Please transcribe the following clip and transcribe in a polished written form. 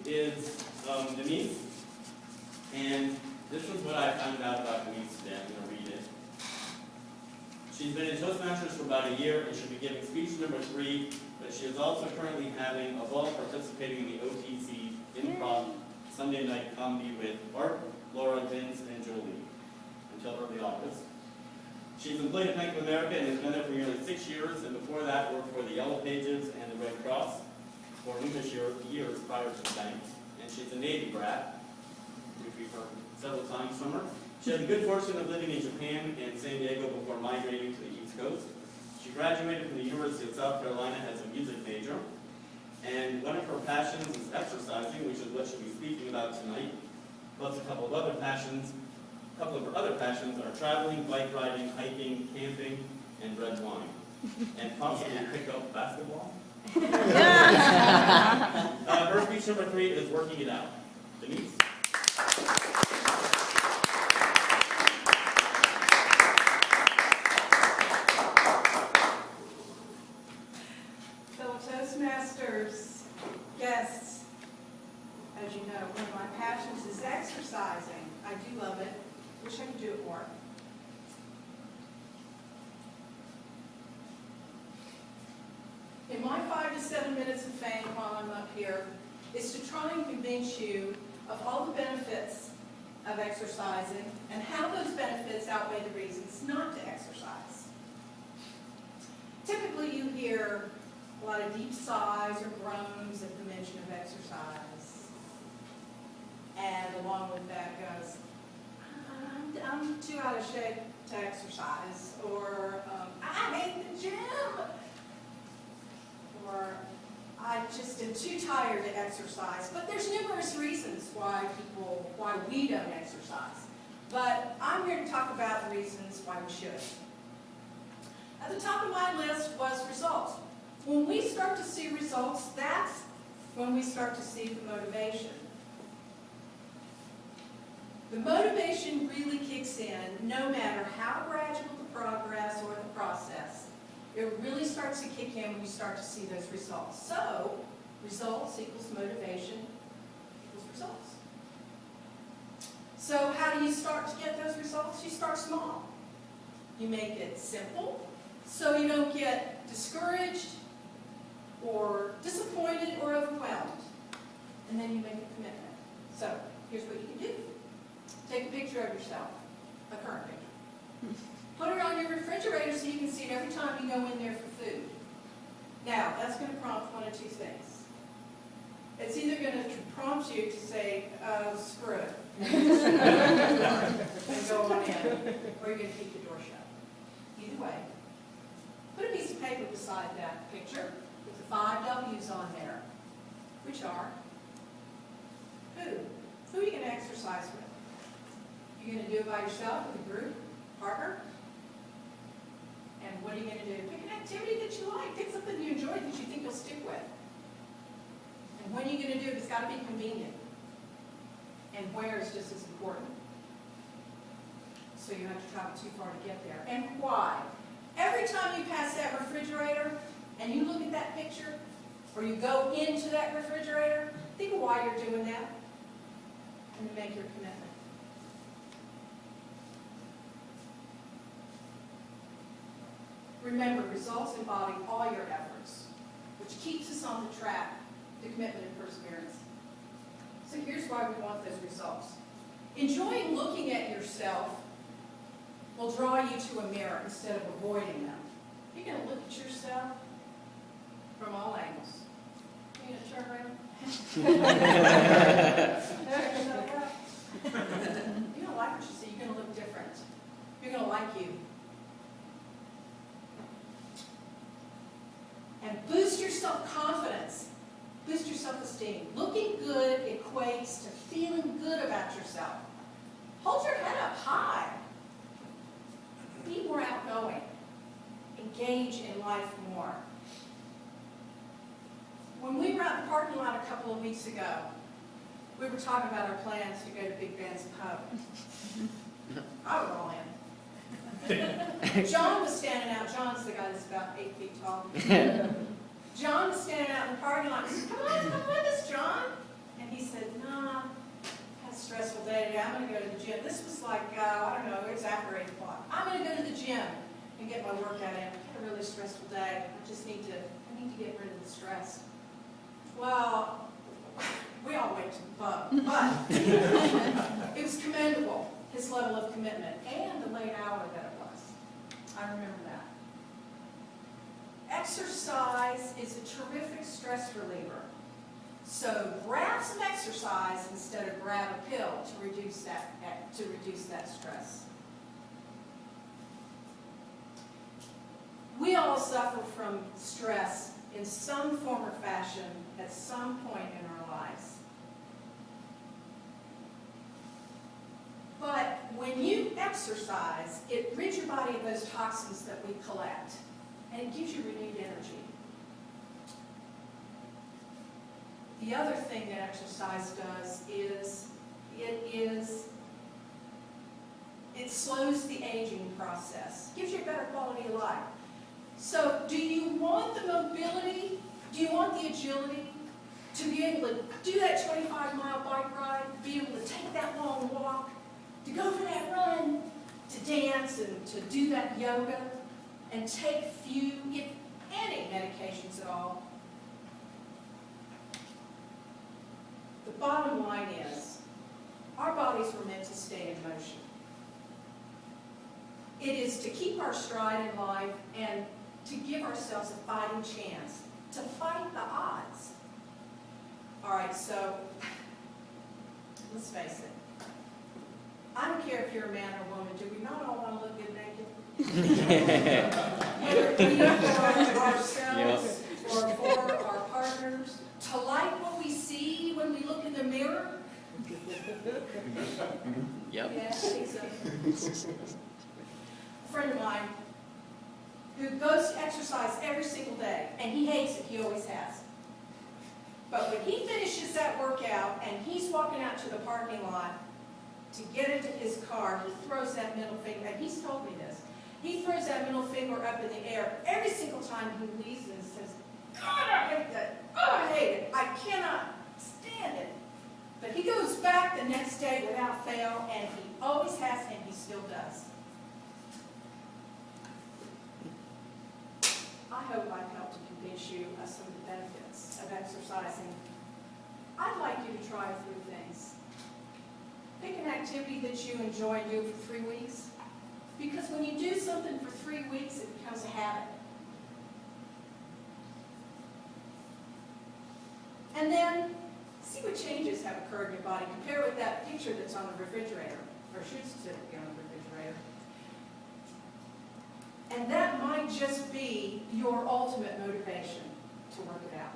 is Denise, and this is what I found out about Denise today. I'm going to read it. She's been in Toastmasters for about a year, and she'll be giving speech number 3, but she is also currently having a ball participating in the OTC Improv Sunday Night Comedy with Bart, Laura, Vince, and Jolie until early August. She's employed at Bank of America and has been there for nearly 6 years, and before that worked for the Yellow Pages and the Red Cross for numerous years prior to the bank. And she's a Navy brat, which we've heard several times from her. She had the good fortune of living in Japan and San Diego before migrating to the East Coast. She graduated from the University of South Carolina as a music major, and one of her passions is exercising, which is what she'll be speaking about tonight, plus a couple of her other passions are traveling, bike riding, hiking, camping, and red wine, and possibly pick up basketball. Her speech number 3 is Working It Out. Denise? Fellow Toastmasters, guests, as you know, one of my passions is exercising. I do love it. Wish I could do it more. In my 5 to 7 minutes of fame while I'm up here is to try and convince you of all the benefits of exercising and how those benefits outweigh the reasons not to exercise. Typically you hear a lot of deep sighs or groans at the mention of exercise. And along with that goes, I'm too out of shape to exercise, or I hate the gym, or I just am too tired to exercise. But there's numerous reasons why we don't exercise. But I'm here to talk about the reasons why we should. At the top of my list was results. When we start to see results, that's when we start to see the motivation. The motivation really kicks in no matter how gradual the progress or the process. It really starts to kick in when you start to see those results. So, results equals motivation equals results. So how do you start to get those results? You start small. You make it simple so you don't get discouraged or disappointed or overwhelmed. And then you make a commitment. So, here's what you can do. Take a picture of yourself, a current picture. Put it on your refrigerator so you can see it every time you go in there for food. Now, that's going to prompt one of 2 things. It's either going to prompt you to say, screw it, and go on in, or you're going to keep the door shut. Either way, put a piece of paper beside that picture with the 5 W's on there, which are who? Who are you going to exercise with? You're going to do it by yourself, with a group, partner? And what are you going to do? Pick an activity that you like. Pick something you enjoy that you think you'll stick with. And when are you going to do it? It's got to be convenient. And where is just as important. So you have to travel too far to get there. And why? Every time you pass that refrigerator and you look at that picture, or you go into that refrigerator, think of why you're doing that, and make your commitment. Remember, results embody all your efforts, which keeps us on the track to commitment and perseverance. So here's why we want those results. Enjoying looking at yourself will draw you to a mirror instead of avoiding them. You're going to look at yourself from all angles. You're going to turn around. Check yourself out. You don't like what you see. You're going to look different. You're going to like you. And boost your self-confidence. Boost your self-esteem. Looking good equates to feeling good about yourself. Hold your head up high. Be more outgoing. Engage in life more. When we were out in the parking lot a couple of weeks ago, we were talking about our plans to go to Big Ben's pub. I was all in. John was standing out. John's the guy that's about 8 feet tall. John was standing out in the parking lot and said, come on with us, John. And he and get my workout in. I've had a really stressful day. I need to get rid of the stress. Well, we all went to the pub, but it was commendable, his level of commitment, and the late hour that it was. I remember that. Exercise is a terrific stress reliever. So grab some exercise instead of grab a pill to reduce that stress. We all suffer from stress in some form or fashion at some point in our lives. But when you exercise, it rids your body of those toxins that we collect, and it gives you renewed energy. The other thing that exercise does is it slows the aging process, gives you a better quality of life. So do you want the mobility, do you want the agility to be able to do that 25-mile bike ride, to be able to take that long walk, to go for that run, to dance and to do that yoga, and take few, if any, medications at all? The bottom line is, our bodies were meant to stay in motion. It is to keep our stride in life and to give ourselves a fighting chance, to fight the odds. All right, so let's face it. I don't care if you're a man or woman, do we not all want to look good naked? Whether it be for ourselves or for our partners, to like what we see when we look in the mirror? Yep. Yeah, I think so. A friend of mine who goes to exercise every single day, and he hates it, he always has. But when he finishes that workout and he's walking out to the parking lot to get into his car, he throws that middle finger, and he's told me this, he throws that middle finger up in the air every single time he leaves and says, God, I hate that. Oh, I hate it. I cannot stand it. But he goes back the next day without fail, and he always has, and he still does. I hope I've helped to convince you of some of the benefits of exercising. I'd like you to try a few things. Pick an activity that you enjoy and do for 3 weeks. Because when you do something for 3 weeks, it becomes a habit. And then see what changes have occurred in your body. Compare with that picture that's on the refrigerator, or should be on the refrigerator. And that might just be your ultimate motivation to work it out.